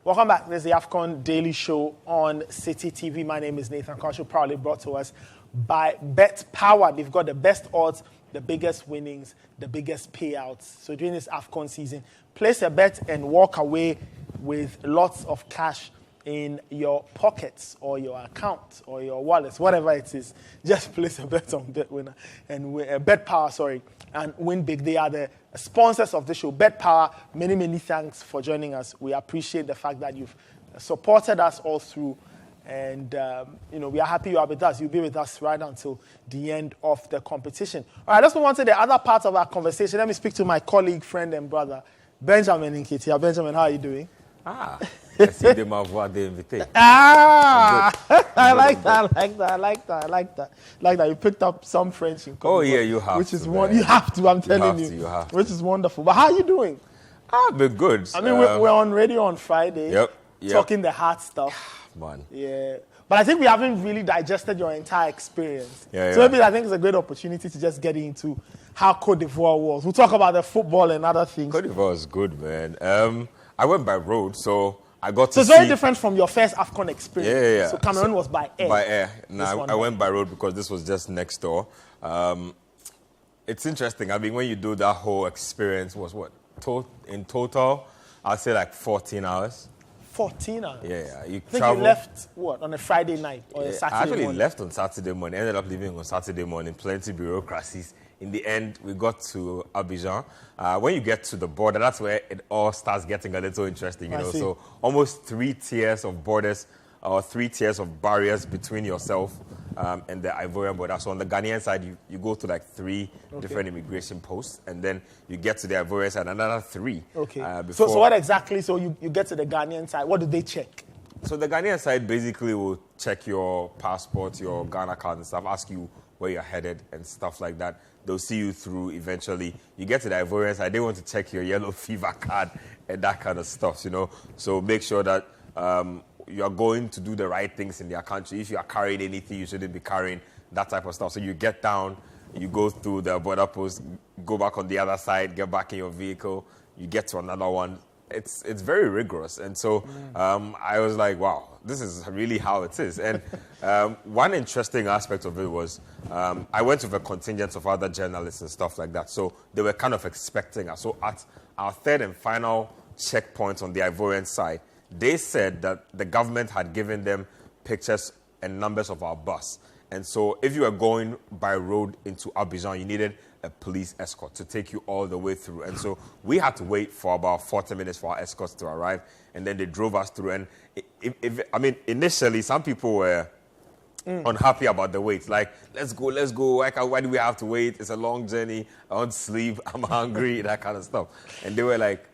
Welcome back. This is the AFCON Daily Show on Citi TV. My name is Nathan Kosho, proudly brought to us by Bet Power. They've got the best odds, the biggest winnings, the biggest payouts. So during this AFCON season, place a bet and walk away with lots of cash in your pockets or your account or your wallets, whatever it is. Just place a bet on BetWinner and Bet Power, and win big. They are the sponsors of the show. Bet Power, many, many thanks for joining us. We appreciate the fact that you've supported us all through. And, we are happy you are with us. You'll be with us right until the end of the competition. All right, let's move on to the other part of our conversation. Let me speak to my colleague, friend, and brother, Benjamin Nketiah. Benjamin, how are you doing? I like that. You picked up some French in common. Oh, yeah, you have which is to. You have to, I'm telling you. You have to. Which is wonderful. But how are you doing? I've been good. I mean, we're on radio on Friday. Yep. Talking the hard stuff. Man. Yeah. But I think we haven't really digested your entire experience. Yeah. So maybe I think it's a great opportunity to just get into how Côte d'Ivoire was. We'll talk about the football and other things. Côte d'Ivoire is good, man. I went by road, so I got to see... So it's very different from your first AFCON experience. Yeah. So Cameroon was by air. By air. No, I went by road because this was just next door. It's interesting. I mean, when you do that whole experience, was what? In total, I'd say like 14 hours. 14 hours? Yeah. You left, what, on a Friday night or a Saturday morning? I actually left on Saturday morning. Ended up leaving on Saturday morning. Plenty of bureaucracies. In the end, we got to Abidjan. When you get to the border, that's where it all starts getting a little interesting, So almost 3 tiers of borders, or 3 tiers of barriers between yourself and the Ivorian border. So on the Ghanaian side, you go to like 3 different immigration posts, and then you get to the Ivorian side, another 3. Okay. So what exactly, so you get to the Ghanaian side, what do they check? So the Ghanaian side basically will check your passport, your Ghana card and stuff, ask you where you're headed and stuff like that. They'll see you through eventually. You get to the Ivorian side, they want to check your yellow fever card and that kind of stuff, So make sure that you are going to do the right things in their country. If you are carrying anything you shouldn't be carrying, that type of stuff. So you get down, you go through the border post, go back on the other side, get back in your vehicle, you get to another one. It's very rigorous. And so I was like, wow, this is really how it is. And one interesting aspect of it was I went with a contingent of other journalists and stuff like that. So they were kind of expecting us. So at our third and final checkpoint on the Ivorian side, they said that the government had given them pictures and numbers of our bus. And so if you were going by road into Abidjan, you needed a police escort to take you all the way through. And so we had to wait for about 40 minutes for our escorts to arrive. And then they drove us through. And initially, some people were unhappy about the wait. Like, let's go. Why do we have to wait? It's a long journey. I want to sleep. I'm hungry, that kind of stuff. And they were like,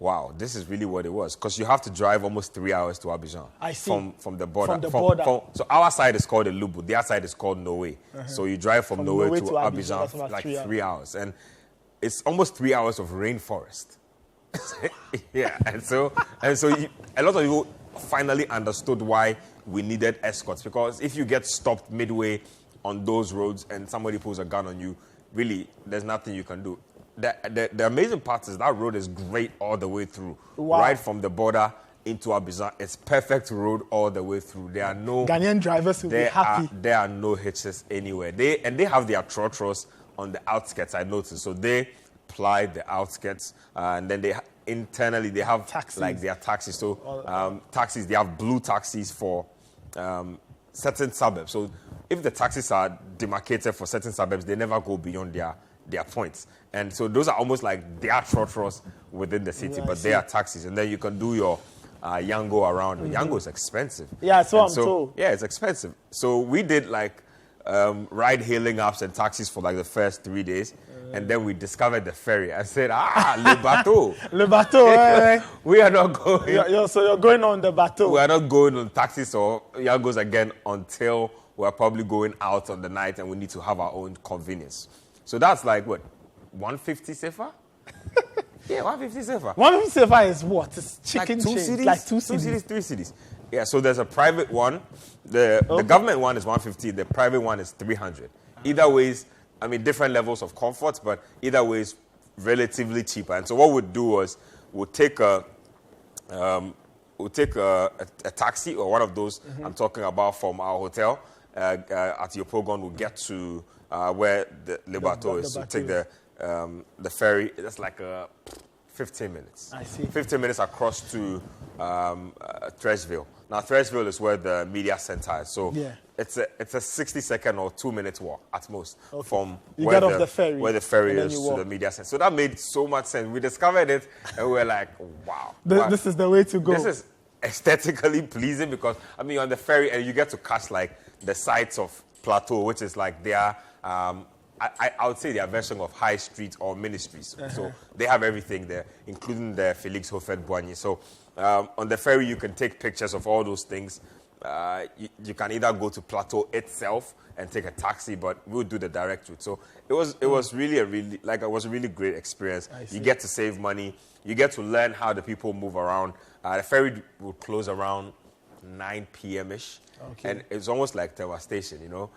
wow, this is really what it was. Because you have to drive almost 3 hours to Abidjan. I see. From the border. From the border. So our side is called Elubu. Their side is called Noé. So you drive from Noé to Abidjan for like 3 hours. And it's almost 3 hours of rainforest. Yeah. And so a lot of people finally understood why we needed escorts. Because if you get stopped midway on those roads and somebody pulls a gun on you, really, there's nothing you can do. The amazing part is that road is great all the way through. Wow. Right from the border into Abidjan. It's perfect road all the way through. There are no... Ghanaian drivers will be happy. There are no hitches anywhere. They have their trotros on the outskirts, I noticed. So they ply the outskirts. And then internally they have taxis. Like their taxis. So taxis, they have blue taxis for certain suburbs. So if the taxis are demarcated for certain suburbs, they never go beyond their points. And so those are almost like their trotros within the city, but they are taxis. And then you can do your Yango around. Yango is expensive. Yeah, so I'm told. Yeah, it's expensive. So we did like ride-hailing apps and taxis for like the first 3 days. And then we discovered the ferry. I said, le bateau. Le bateau, We are not going. So you're going on the bateau. We are not going on taxis or Yangos again until we're probably going out on the night and we need to have our own convenience. So that's like, what, 150 sefa? Yeah, 150 sefa. 150 sefa is what? It's chicken like 2 change. cities? Like 2 2 cities. cities, 3 cities. Yeah, so there's a private one. The government one is 150. The private one is 300. Either ways, I mean, different levels of comfort, but either way is relatively cheaper. And so what we'd do was we'd take a we'll take a taxi or one of those I'm talking about from our hotel at Yopogon. We'll get to where the bateau is. We'll take the ferry. That's like 15 minutes. I see. 15 minutes across to Threshville. Now, Threshville is where the media center is. So it's a 60-second or 2-minute walk at most from where the ferry is to the media center. So that made so much sense. We discovered it and we were like, wow. This is the way to go. This is aesthetically pleasing because, I mean, you're on the ferry and you get to catch like the sights of Plateau, which is like their, I would say their version of High Street or Ministries. So they have everything there, including the Felix Hofert-Boigny. So on the ferry, you can take pictures of all those things. You can either go to Plateau itself and take a taxi, but we'll do the direct route. So it was really a really great experience. You get to save money. You get to learn how the people move around. The ferry will close around 9 p.m.-ish. Okay. And it's almost like devastation, you know.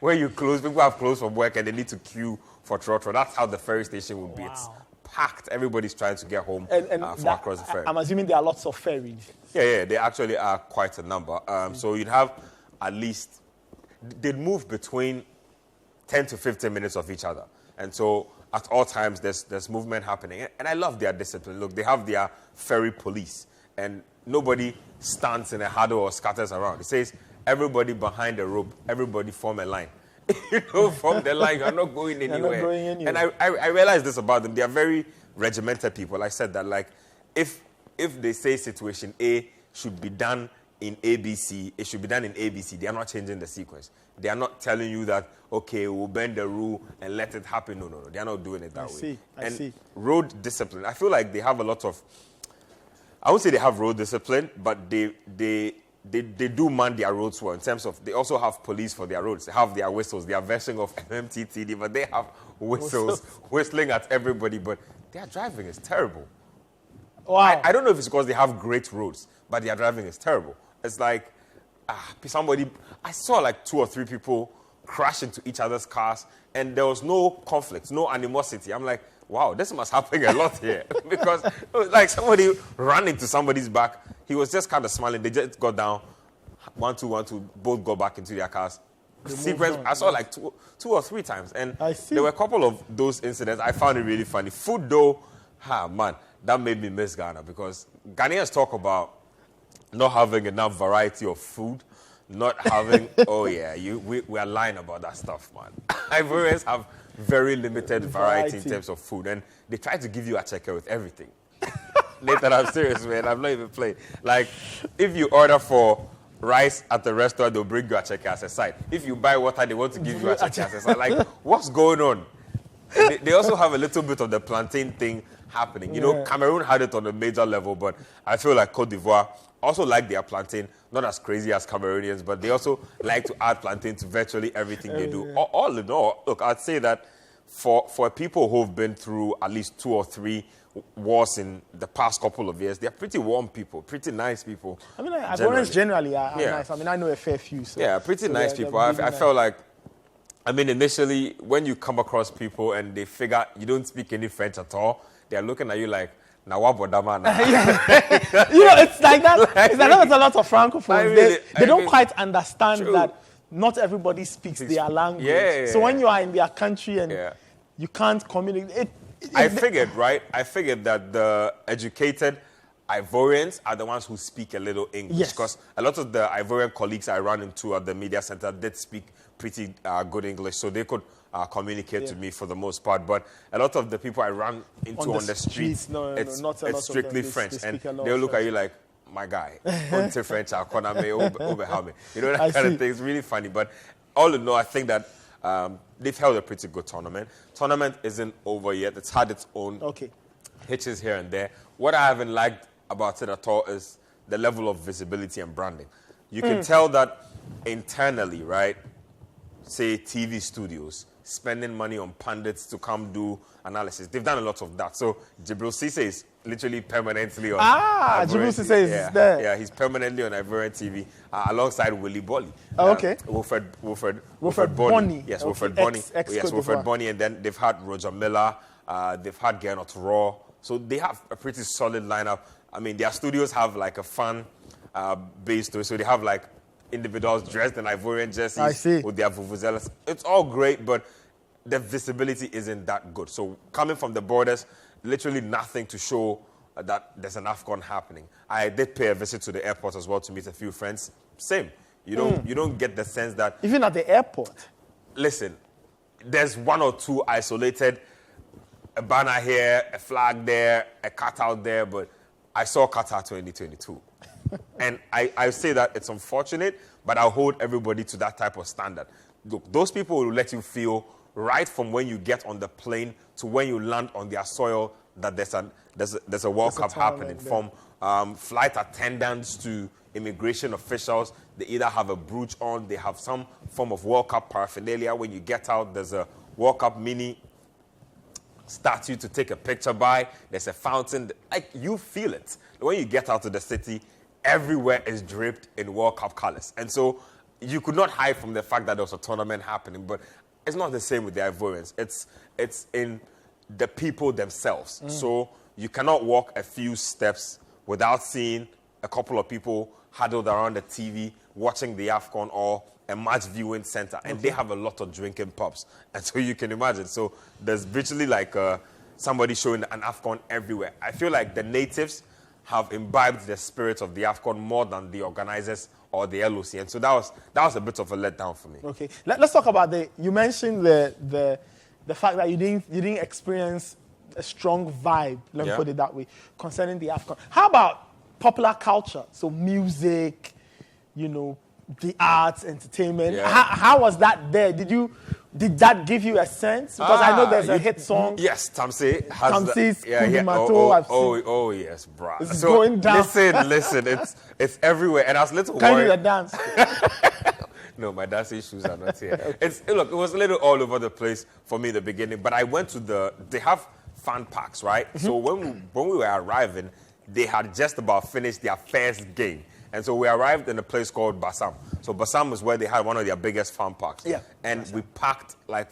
when you close, people have closed from work and they need to queue for trotro. That's how the ferry station will be. Wow. It's packed. Everybody's trying to get home from across the ferry. I'm assuming there are lots of ferries. Yeah, they actually are quite a number. So you'd have at least, they'd move between 10 to 15 minutes of each other. And so at all times, there's movement happening. And I love their discipline. Look, they have their ferry police. And nobody stands in a huddle or scatters around. It says, everybody behind the rope, everybody form a line. You know, from the line, you're not going anywhere. Not going anywhere. And I realized this about them. They are very regimented people. I said that, like, if they say situation A should be done in ABC, it should be done in ABC. They are not changing the sequence. They are not telling you that, okay, we'll bend the rule and let it happen. No. They are not doing it that way. I see. Road discipline. I feel like they have a lot of, I would say they have road discipline, but they do man their roads well in terms of, they also have police for their roads. They have their whistles, their version of MMTTD, but they have whistles whistling at everybody, but their driving is terrible. Wow. I don't know if it's because they have great roads, but their driving is terrible. It's like, I saw like 2 or 3 people crash into each other's cars, and there was no conflict, no animosity. I'm like, wow, this must happen a lot here. Because like somebody ran into somebody's back. He was just kind of smiling. They just got down. 1, 2, 1, 2. Both got back into their cars. Sequence, I saw like two or three times. And there were a couple of those incidents. I found it really funny. Food though, man, that made me miss Ghana. Because Ghanaians talk about not having enough variety of food. Not having, we are lying about that stuff, man. Ivorians have very limited variety in terms of food, and they try to give you a checker with everything. Nathan, I'm serious, man. I'm not even playing. Like, if you order for rice at the restaurant, they'll bring you a checker as a side. If you buy water, they want to give you a checker as a side. Like, what's going on? They also have a little bit of the plantain thing happening. You know, Cameroon had it on a major level, but I feel like Cote d'Ivoire also like their plantain, not as crazy as Cameroonians, but they also like to add plantain to virtually everything they do. All in all, look, I'd say that for people who've been through at least 2 or 3 wars in the past couple of years, they're pretty warm people, pretty nice people. I mean, Ivorians generally are nice. I mean, I know a fair few. So, pretty nice people. I felt like, I mean, initially, when you come across people and they figure you don't speak any French at all, they're looking at you like, you know, it's like that. It's like that with a lot of Francophones. They don't quite understand that not everybody speaks their language. So when you are in their country and you can't communicate. I figured that the educated Ivorians are the ones who speak a little English. Because a lot of the Ivorian colleagues I ran into at the media center did speak pretty good English. So they could communicate to me for the most part. But a lot of the people I ran into on the streets, it's strictly French. And they'll look at you like, my guy, you know, that kind of thing. It's really funny. But all in all, I think that they've held a pretty good tournament. Tournament isn't over yet. It's had its own hitches here and there. What I haven't liked about it at all is the level of visibility and branding. You can tell that internally, right? Say TV studios spending money on pundits to come do analysis. They've done a lot of that. So Jibril Cisse is literally permanently on Jibril Cisse is there. Yeah, he's permanently on Ivorian TV alongside Willie Bolly. Wilfred Bonny. Yes, Wilfred Bonny. Yes, Wilfred Bonny. And then they've had Roger Miller. They've had Gernot Raw. So they have a pretty solid lineup. I mean, their studios have like a fan base to it. So they have like individuals dressed in Ivorian jerseys with their vuvuzelas. It's all great, but the visibility isn't that good. So coming from the borders, literally nothing to show that there's an AFCON happening. I did pay a visit to the airport as well to meet a few friends. Same. You don't get the sense that... Even at the airport? Listen, there's one or two isolated, a banner here, a flag there, a cutout there, but I saw Qatar 2022. And I say that it's unfortunate, but I'll hold everybody to that type of standard. Look, those people will let you feel right from when you get on the plane to when you land on their soil that there's a World Cup happening. From flight attendants to immigration officials, they either have a brooch on, they have some form of World Cup paraphernalia. When you get out, there's a World Cup mini statue to take a picture by. There's a fountain. Like, you feel it. When you get out of the city, everywhere is draped in World Cup colors. And so you could not hide from the fact that there was a tournament happening. But it's not the same with the Ivorians. It's in the people themselves. So you cannot walk a few steps without seeing a couple of people huddled around the TV watching the AFCON or a match viewing center. And they have a lot of drinking pubs. And so you can imagine. So there's virtually like somebody showing an AFCON everywhere. I feel like the natives have imbibed the spirit of the AFCON more than the organizers or the LOC. And so that was a bit of a letdown for me. Okay. Let's talk about you mentioned the fact that you didn't experience a strong vibe, let me put it that way, concerning the AFCON. How about popular culture? So music, the arts, entertainment. Yeah. How was that there? Did that give you a sense? Because I know there's a hit song. Yes, Tamsi has Tamsi's Kudimato. Oh, yes, bruh. It's going down. Listen, it's everywhere. And I was a little Can worried. you do the dance? No, my dancing shoes are not here. Look, it was a little all over the place for me in the beginning, but I went to they have fan parks, right? So when we were arriving, they had just about finished their first game. And so we arrived in a place called Bassam. So Bassam is where they had one of their biggest fan parks. Yeah. And we parked like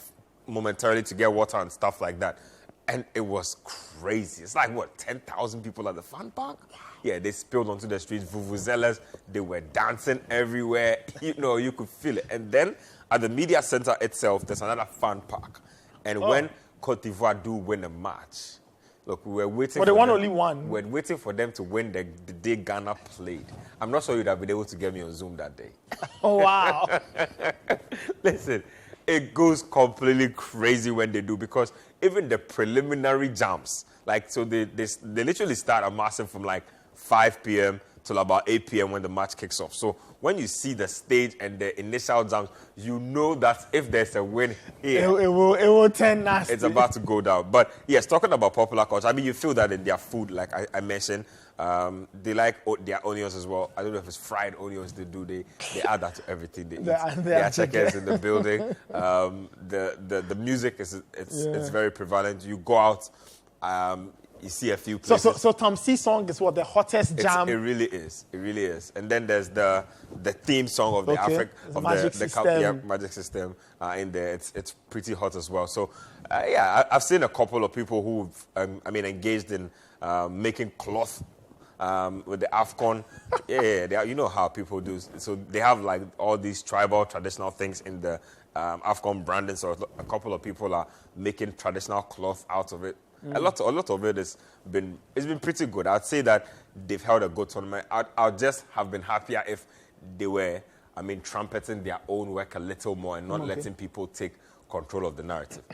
momentarily to get water and stuff like that. And it was crazy. It's like, 10,000 people at the fan park? Wow. Yeah, they spilled onto the streets, vuvuzelas. They were dancing everywhere. You could feel it. And then at the media center itself, there's another fan park. And when Cote d'Ivoire do win a match, look, we were waiting. But they won only one. We were waiting for them to win the day Ghana played. I'm not sure you'd have been able to get me on Zoom that day. Oh, wow. Listen, it goes completely crazy when they do, because even the preliminary jams, they literally start amassing from 5 p.m. till about 8 p.m. when the match kicks off. So when you see the stage and the initial jams, you know that if there's a win here, it will turn nasty. It's about to go down. But yes, talking about popular culture, I mean, you feel that in their food, like I mentioned. They like their onions as well. I don't know if it's fried onions they do. They add that to everything they eat. There are checkers in the building. The music is very prevalent. You go out, you see a few places. So Tamsi song is the hottest jam? It really is. And then there's the theme song of the Magic System in there. It's pretty hot as well. So I've seen a couple of people who've engaged in making cloth with the AFCON. You know how people do. So they have all these tribal traditional things in the AFCON branding. So a couple of people are making traditional cloth out of it. A lot of it it's been pretty good. I'd say that they've held a good tournament. I'd just have been happier if they were, trumpeting their own work a little more and not letting people take control of the narrative.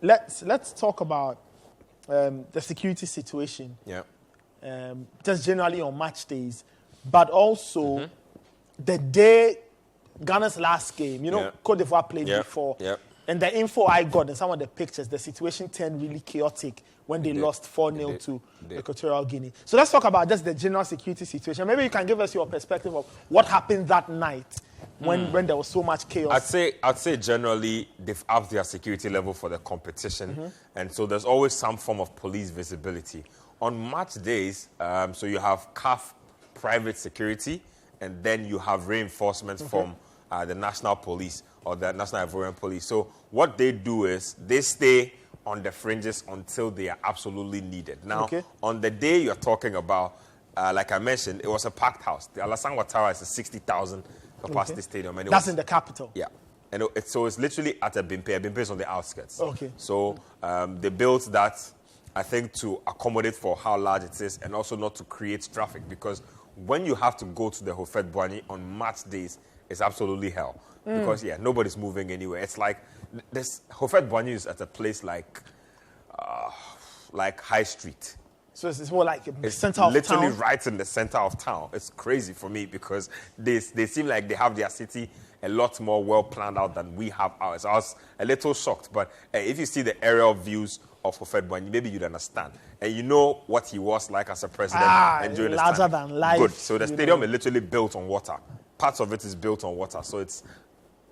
Let's talk about the security situation. Yeah. Just generally on match days, but also the day Ghana's last game. Cote d'Ivoire played before. Yeah. And the info I got in some of the pictures, the situation turned really chaotic when they lost 4-0 to Equatorial Guinea. So let's talk about just the general security situation. Maybe you can give us your perspective of what happened that night when there was so much chaos. I'd say generally they've upped their security level for the competition. And so there's always some form of police visibility. On match days, so you have CAF private security, and then you have reinforcements from the national police or the National Ivorian Police. So what they do is they stay on the fringes until they are absolutely needed. Now, on the day you're talking about, like I mentioned, it was a packed house. The Alassane Ouattara is a 60,000 capacity stadium. And that's in the capital? Yeah. And so it's literally at a Bimpe. Bimpe is on the outskirts. Okay. So they built that, I think, to accommodate for how large it is and also not to create traffic, because when you have to go to the Houphouët-Boigny on match days, it's absolutely hell. Because, nobody's moving anywhere. It's like this Houphouët-Boigny is at a place like High Street. So it's more like the center of town? It's literally right in the center of town. It's crazy for me because they seem like they have their city a lot more well planned out than we have ours. I was a little shocked, but if you see the aerial views of Houphouët-Boigny, maybe you'd understand. And you know what he was like as a president and during his time. Larger than life. Good. So the stadium is literally built on water. Parts of it is built on water. So it's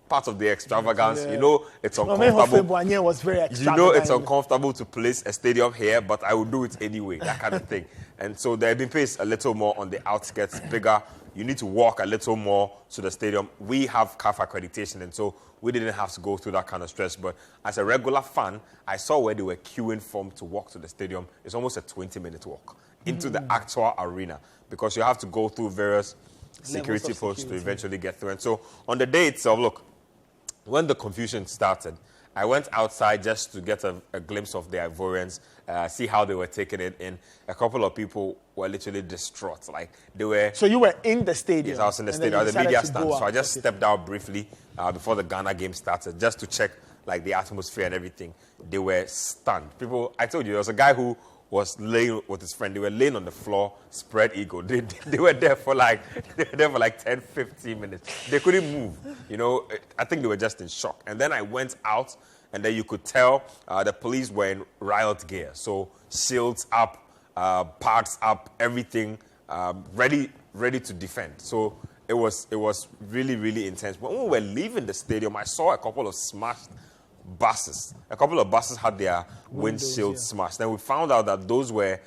part of the extravagance. Yeah. You know, it's uncomfortable. Houphouët-Boigny was very extravagant. You know, it's uncomfortable to place a stadium here, but I will do it anyway, that kind of thing. And so the Bimpe is a little more on the outskirts, bigger. You need to walk a little more to the stadium. We have CAF accreditation, and so we didn't have to go through that kind of stress. But as a regular fan, I saw where they were queuing from to walk to the stadium. It's almost a 20-minute walk into the actual arena, because you have to go through various security posts to eventually get through. And so on the day itself, look, when the confusion started, I went outside just to get a glimpse of the Ivorians, see how they were taking it in. A couple of people were literally distraught. Like, they were... So you were in the stadium? Yes, I was in the stadium, at the media stand. So I just stepped out briefly before the Ghana game started, just to check, like, the atmosphere and everything. They were stunned. People, I told you, there was a guy who was laying with his friend. They were laying on the floor, spread eagle. They were there for like 10, 15 minutes. They couldn't move. You know, I think they were just in shock. And then I went out, and then you could tell the police were in riot gear. So shields up, parts up, everything ready to defend. So it was really, really intense. But when we were leaving the stadium, I saw a couple of smashed buses. A couple of buses had their windshields smashed. Then we found out that those were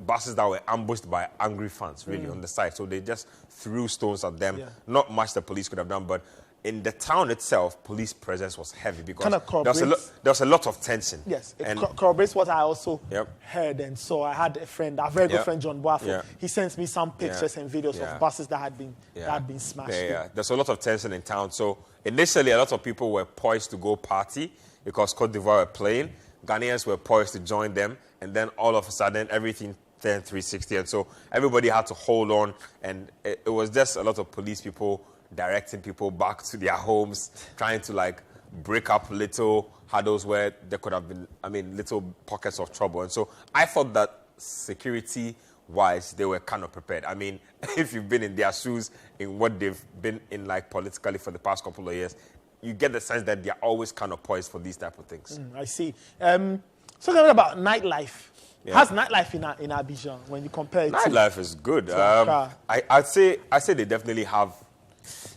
buses that were ambushed by angry fans, really, on the side. So they just threw stones at them. Yeah. Not much the police could have done, but in the town itself, police presence was heavy because there was a lot of tension. Yes, it corroborates what I also heard and saw. I had a friend, a very good friend, John Boafo. Yeah. He sends me some pictures and videos of buses that had been smashed. Yeah. There's a lot of tension in town. So initially, a lot of people were poised to go party because Côte d'Ivoire were playing. Ghanaians were poised to join them. And then all of a sudden, everything turned 360. And so everybody had to hold on. And it was just a lot of police people directing people back to their homes, trying to, like, break up little huddles where there could have been, little pockets of trouble. And so I thought that security-wise, they were kind of prepared. I mean, if you've been in their shoes in what they've been in, like, politically for the past couple of years, you get the sense that they're always kind of poised for these type of things. I see. So about nightlife. Yeah. How's nightlife in Abidjan when you compare it nightlife is good. I'd say they definitely have...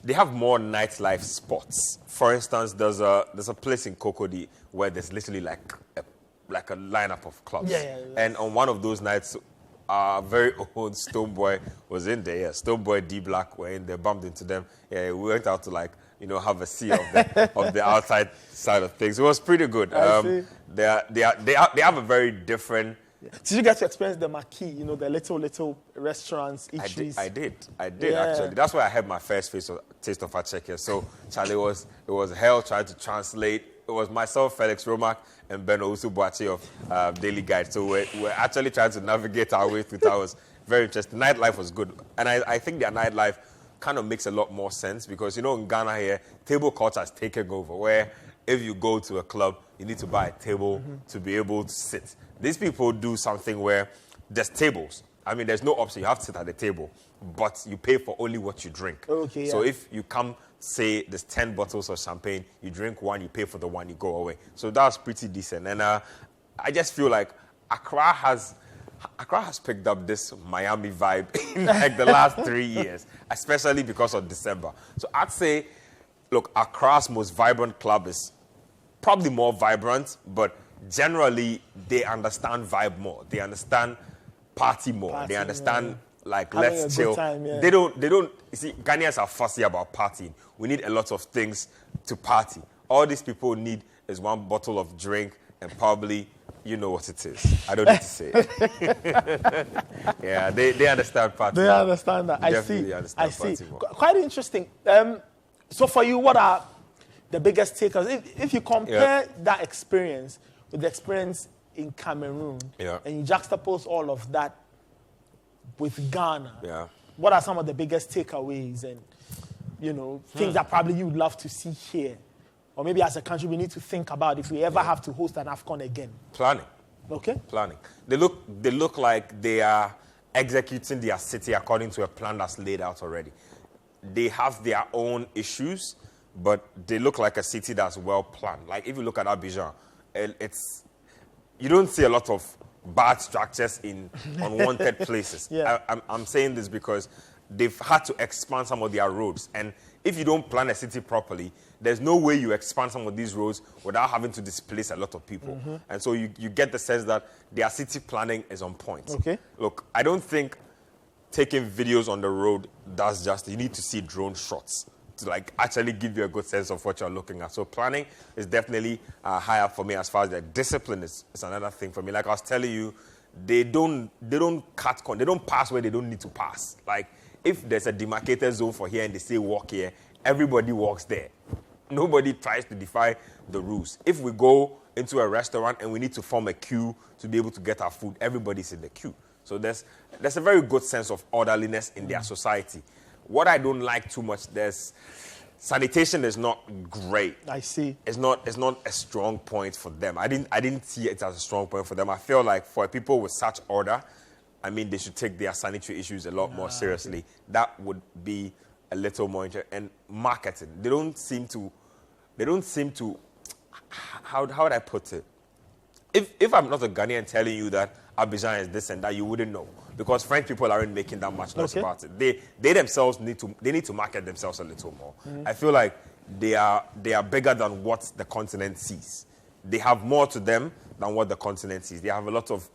They have more nightlife spots. For instance, there's a place in Cocody where there's literally like a lineup of clubs. Yeah. And on one of those nights, our very own Stoneboy was in there. Yeah, Stoneboy, D-Black were in there, bumped into them. Yeah, we went out to have a see of the outside side of things. It was pretty good. They have a very different. Did you get to experience the marquee, the little restaurants, eateries? I did actually. That's where I had my first taste of Acheke. So, Charlie, it was hell trying to translate. It was myself, Felix Romack, and Ben Owusu-Boakye of Daily Guide. So we're actually trying to navigate our way through. That was very interesting. Nightlife was good. And I think their nightlife kind of makes a lot more sense because, in Ghana here, table culture has taken over, where if you go to a club, you need to buy a table to be able to sit. These people do something where there's tables. There's no option. You have to sit at the table, but you pay for only what you drink. Okay. So if you come, say, there's 10 bottles of champagne, you drink one, you pay for the one, you go away. So that's pretty decent. And I just feel like Accra has picked up this Miami vibe in like the last 3 years, especially because of December. So I'd say, look, Accra's most vibrant club is probably more vibrant, but generally they understand vibe more. They understand party more. They understand let's chill. They don't. You see, Ghanaians are fussy about partying. We need a lot of things to party. All these people need is one bottle of drink and probably you know what it is. I don't need to say it. Yeah, they understand party. They understand that. Definitely I understand see. party more. Quite interesting. So for you, what are the biggest takers? If you compare that experience with the experience in Cameroon, and you juxtapose all of that with Ghana, what are some of the biggest takeaways and, things that probably you would love to see here? Or maybe as a country we need to think about if we ever have to host an AFCON again? Planning. Okay. Planning. They look like they are executing their city according to a plan that's laid out already. They have their own issues, but they look like a city that's well planned. Like if you look at Abidjan, you don't see a lot of bad structures in unwanted places. I'm saying this because they've had to expand some of their roads. And if you don't plan a city properly, there's no way you expand some of these roads without having to displace a lot of people. And so you get the sense that their city planning is on point. Okay. Look, I don't think taking videos on the road does justice. You need to see drone shots to actually give you a good sense of what you're looking at. So planning is definitely high up for me. As far as the discipline is another thing for me. Like I was telling you, they don't pass where they don't need to pass. Like if there's a demarcated zone for here and they say walk here, everybody walks there. Nobody tries to defy the rules. If we go into a restaurant and we need to form a queue to be able to get our food, everybody's in the queue. So there's a very good sense of orderliness in their society. What I don't like too much, sanitation is not great. I see. It's not a strong point for them. I didn't see it as a strong point for them. I feel like for people with such order, they should take their sanitary issues a lot more seriously. Okay. That would be a little more interesting. And marketing, they don't seem to. How would I put it? If I'm not a Ghanaian telling you that Abidjan is this and that, you wouldn't know, because French people aren't making that much noise about it. They themselves need to market themselves a little more. I feel like they are bigger than what the continent sees. They have more to them than what the continent sees. They have a lot of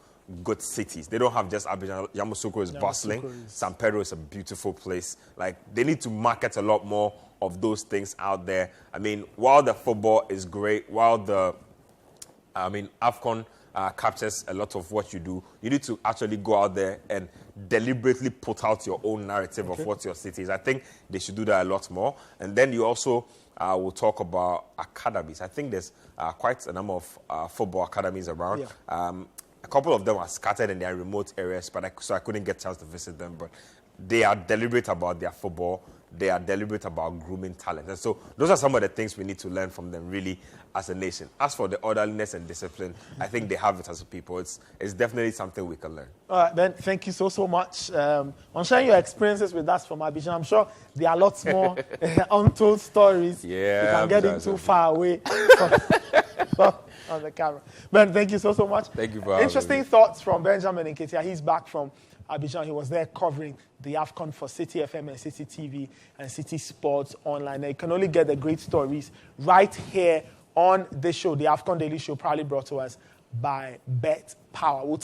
good cities. They don't have just Abidjan. Yamoussoukro is bustling. San Pedro is a beautiful place. They need to market a lot more of those things out there. While the football is great, while the AFCON captures a lot of what you do, you need to actually go out there and deliberately put out your own narrative of what your city is. I think they should do that a lot more. And then you also will talk about academies. I think there's quite a number of football academies around. A couple of them are scattered in their remote areas, so I couldn't get a chance to visit them. But they are deliberate about their football. They are deliberate about grooming talent. And so those are some of the things we need to learn from them, really, as a nation. As for the orderliness and discipline, I think they have it as a people. It's definitely something we can learn. All right, Ben, thank you so much on sharing your experiences with us from Abidjan. I'm sure there are lots more untold stories. Yeah. You can get too far away on the camera. Ben, thank you so much. Thank you for having me. Interesting thoughts from Benjamin Nketiah. He's back from Abidjan. He was there covering the AFCON for Citi FM and Citi TV and Citi Sports Online. And you can only get the great stories right here on this show, the AFCON Daily Show, proudly brought to us by Bet Power.